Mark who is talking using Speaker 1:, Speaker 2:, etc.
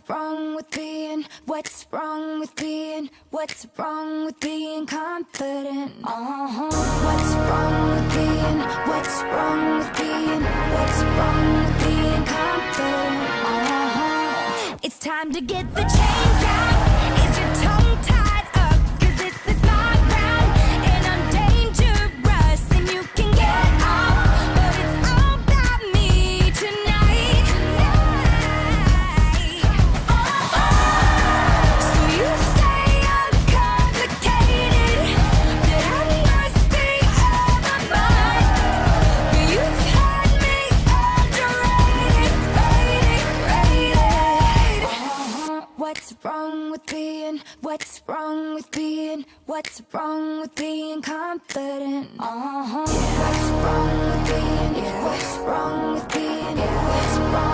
Speaker 1: wrong with being, what's wrong with being, what's wrong with being confident? What's wrong with being, what's wrong with being, what's wrong with being confident? It's time to get the chains out. Is your tongue tied up? 'Cause this is my round, and I'm dangerous, and you can get off, but it's all about me tonight. So you say I'm complicated, that I must be out of my mind, but you've had me underrated, What's wrong with being, what's wrong with being, what's wrong with being confident? What's wrong with being, what's wrong with being, what's wrong